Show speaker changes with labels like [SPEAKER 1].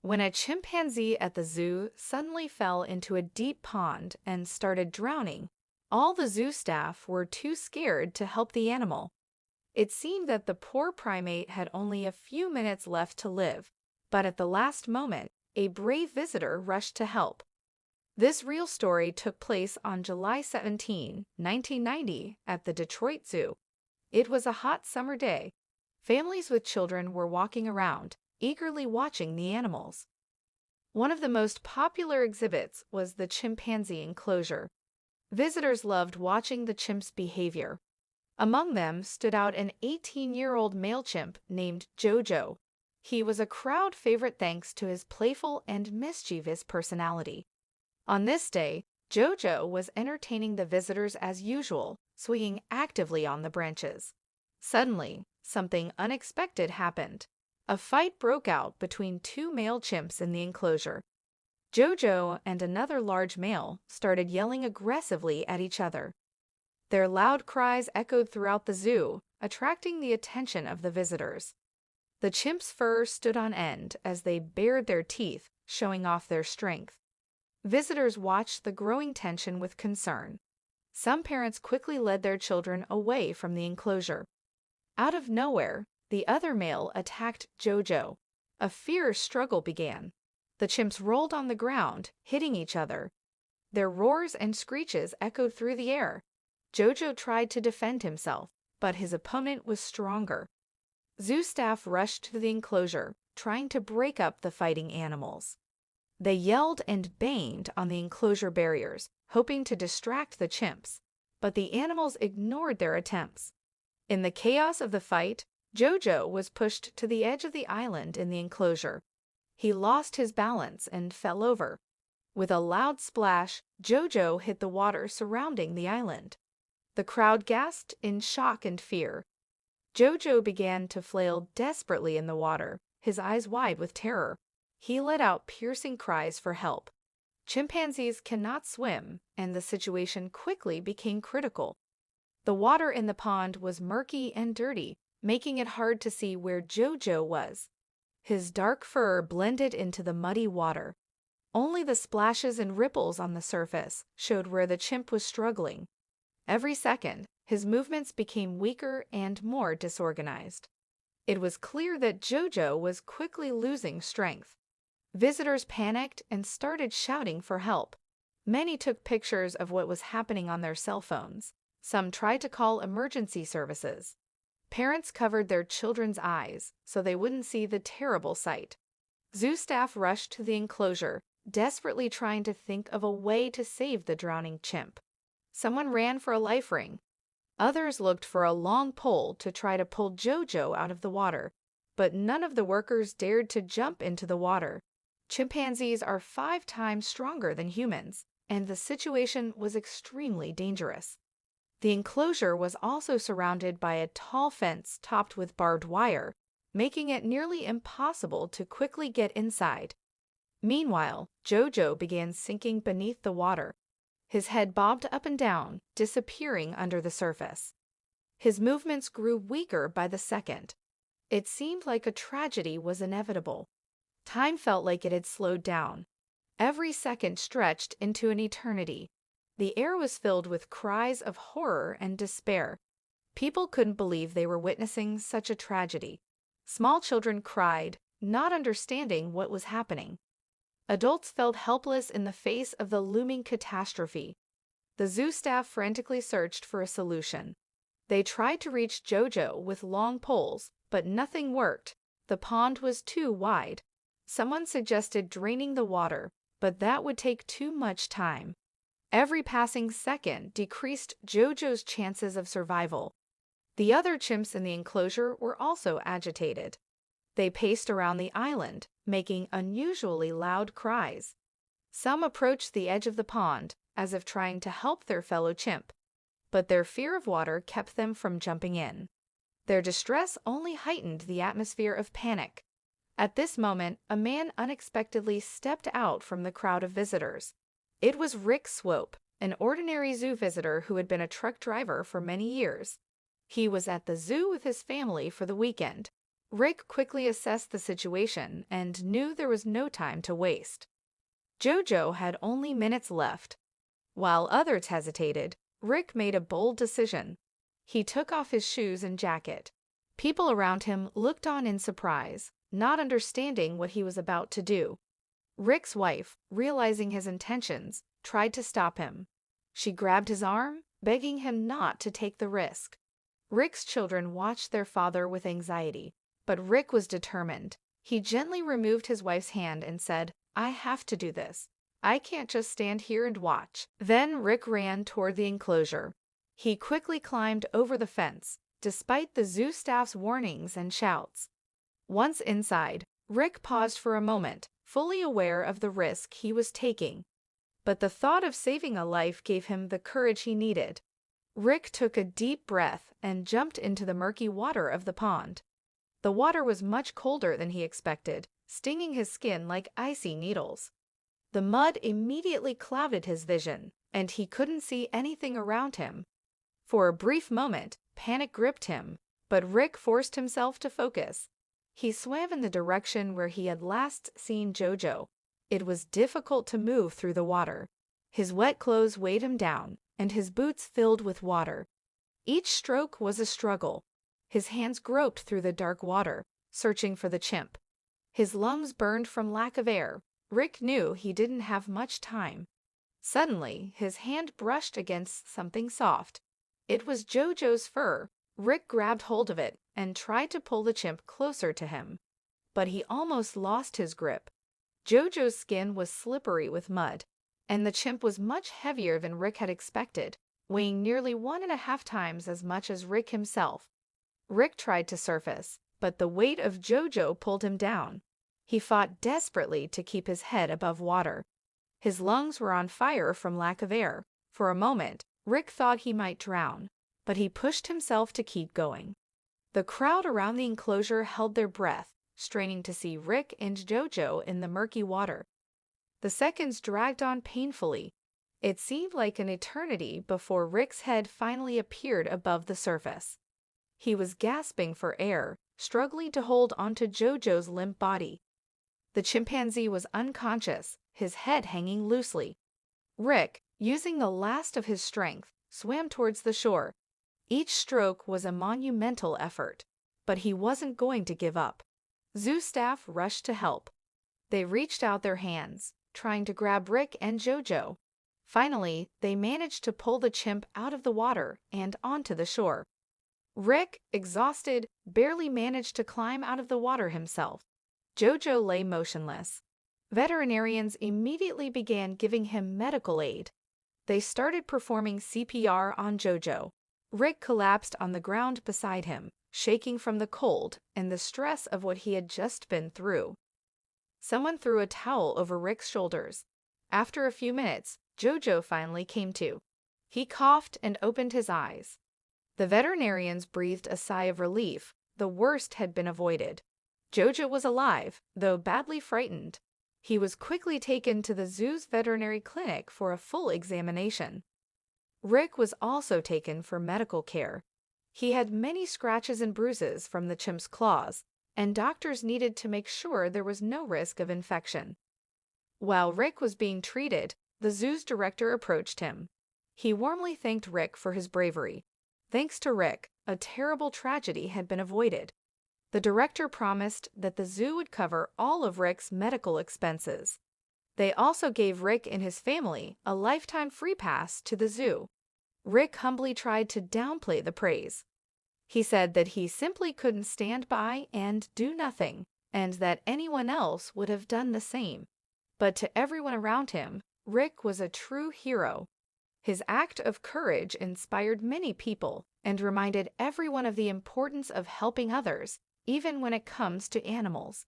[SPEAKER 1] when a chimpanzee at the zoo suddenly fell into a deep pond and started drowning. All the zoo staff were too scared to help the animal. It seemed that the poor primate had only a few minutes left to live, but at the last moment, a brave visitor rushed to help. This real story took place on July 17, 1990, at the Detroit Zoo. It was a hot summer day. Families with children were walking around, eagerly watching the animals. One of the most popular exhibits was the chimpanzee enclosure. Visitors loved watching the chimp's behavior. Among them stood out an 18-year-old male chimp named Jojo. He was a crowd favorite thanks to his playful and mischievous personality. On this day, Jojo was entertaining the visitors as usual, swinging actively on the branches. Suddenly, something unexpected happened. A fight broke out between two male chimps in the enclosure. Jojo and another large male started yelling aggressively at each other. Their loud cries echoed throughout the zoo, attracting the attention of the visitors. The chimps' fur stood on end as they bared their teeth, showing off their strength. Visitors watched the growing tension with concern. Some parents quickly led their children away from the enclosure. Out of nowhere, the other male attacked Jojo. A fierce struggle began. The chimps rolled on the ground, hitting each other. Their roars and screeches echoed through the air. Jojo tried to defend himself, but his opponent was stronger. Zoo staff rushed to the enclosure, trying to break up the fighting animals. They yelled and banged on the enclosure barriers, hoping to distract the chimps, but the animals ignored their attempts. In the chaos of the fight, Jojo was pushed to the edge of the island in the enclosure. He lost his balance and fell over. With a loud splash, Jojo hit the water surrounding the island. The crowd gasped in shock and fear. Jojo began to flail desperately in the water, his eyes wide with terror. He let out piercing cries for help. Chimpanzees cannot swim, and the situation quickly became critical. The water in the pond was murky and dirty, making it hard to see where Jojo was. His dark fur blended into the muddy water. Only the splashes and ripples on the surface showed where the chimp was struggling. Every second, his movements became weaker and more disorganized. It was clear that Jojo was quickly losing strength. Visitors panicked and started shouting for help. Many took pictures of what was happening on their cell phones. Some tried to call emergency services. Parents covered their children's eyes so they wouldn't see the terrible sight. Zoo staff rushed to the enclosure, desperately trying to think of a way to save the drowning chimp. Someone ran for a life ring. Others looked for a long pole to try to pull Jojo out of the water, but none of the workers dared to jump into the water. Chimpanzees are 5 times stronger than humans, and the situation was extremely dangerous. The enclosure was also surrounded by a tall fence topped with barbed wire, making it nearly impossible to quickly get inside. Meanwhile, Jojo began sinking beneath the water. His head bobbed up and down, disappearing under the surface. His movements grew weaker by the second. It seemed like a tragedy was inevitable. Time felt like it had slowed down. Every second stretched into an eternity. The air was filled with cries of horror and despair. People couldn't believe they were witnessing such a tragedy. Small children cried, not understanding what was happening. Adults felt helpless in the face of the looming catastrophe. The zoo staff frantically searched for a solution. They tried to reach Jojo with long poles, but nothing worked. The pond was too wide. Someone suggested draining the water, but that would take too much time. Every passing second decreased Jojo's chances of survival. The other chimps in the enclosure were also agitated. They paced around the island, making unusually loud cries. Some approached the edge of the pond, as if trying to help their fellow chimp, but their fear of water kept them from jumping in. Their distress only heightened the atmosphere of panic. At this moment, a man unexpectedly stepped out from the crowd of visitors. It was Rick Swope, an ordinary zoo visitor who had been a truck driver for many years. He was at the zoo with his family for the weekend. Rick quickly assessed the situation and knew there was no time to waste. Jojo had only minutes left. While others hesitated, Rick made a bold decision. He took off his shoes and jacket. People around him looked on in surprise, not understanding what he was about to do. Rick's wife, realizing his intentions, tried to stop him. She grabbed his arm, begging him not to take the risk. Rick's children watched their father with anxiety, but Rick was determined. He gently removed his wife's hand and said, "I have to do this. I can't just stand here and watch." Then Rick ran toward the enclosure. He quickly climbed over the fence, despite the zoo staff's warnings and shouts. Once inside, Rick paused for a moment, fully aware of the risk he was taking. But the thought of saving a life gave him the courage he needed. Rick took a deep breath and jumped into the murky water of the pond. The water was much colder than he expected, stinging his skin like icy needles. The mud immediately clouded his vision, and he couldn't see anything around him. For a brief moment, panic gripped him, but Rick forced himself to focus. He swam in the direction where he had last seen Jojo. It was difficult to move through the water. His wet clothes weighed him down, and his boots filled with water. Each stroke was a struggle. His hands groped through the dark water, searching for the chimp. His lungs burned from lack of air. Rick knew he didn't have much time. Suddenly, his hand brushed against something soft. It was Jojo's fur. Rick grabbed hold of it and tried to pull the chimp closer to him. But he almost lost his grip. Jojo's skin was slippery with mud, and the chimp was much heavier than Rick had expected, weighing nearly 1.5 times as much as Rick himself. Rick tried to surface, but the weight of Jojo pulled him down. He fought desperately to keep his head above water. His lungs were on fire from lack of air. For a moment, Rick thought he might drown, but he pushed himself to keep going. The crowd around the enclosure held their breath, straining to see Rick and Jojo in the murky water. The seconds dragged on painfully. It seemed like an eternity before Rick's head finally appeared above the surface. He was gasping for air, struggling to hold onto Jojo's limp body. The chimpanzee was unconscious, his head hanging loosely. Rick, using the last of his strength, swam towards the shore. Each stroke was a monumental effort, but he wasn't going to give up. Zoo staff rushed to help. They reached out their hands, trying to grab Rick and Jojo. Finally, they managed to pull the chimp out of the water and onto the shore. Rick, exhausted, barely managed to climb out of the water himself. Jojo lay motionless. Veterinarians immediately began giving him medical aid. They started performing CPR on Jojo. Rick collapsed on the ground beside him, shaking from the cold and the stress of what he had just been through. Someone threw a towel over Rick's shoulders. After a few minutes, Jojo finally came to. He coughed and opened his eyes. The veterinarians breathed a sigh of relief. The worst had been avoided. Jojo was alive, though badly frightened. He was quickly taken to the zoo's veterinary clinic for a full examination. Rick was also taken for medical care. He had many scratches and bruises from the chimp's claws, and doctors needed to make sure there was no risk of infection. While Rick was being treated, the zoo's director approached him. He warmly thanked Rick for his bravery. Thanks to Rick, a terrible tragedy had been avoided. The director promised that the zoo would cover all of Rick's medical expenses. They also gave Rick and his family a lifetime free pass to the zoo. Rick humbly tried to downplay the praise. He said that he simply couldn't stand by and do nothing, and that anyone else would have done the same. But to everyone around him, Rick was a true hero. His act of courage inspired many people and reminded everyone of the importance of helping others, even when it comes to animals.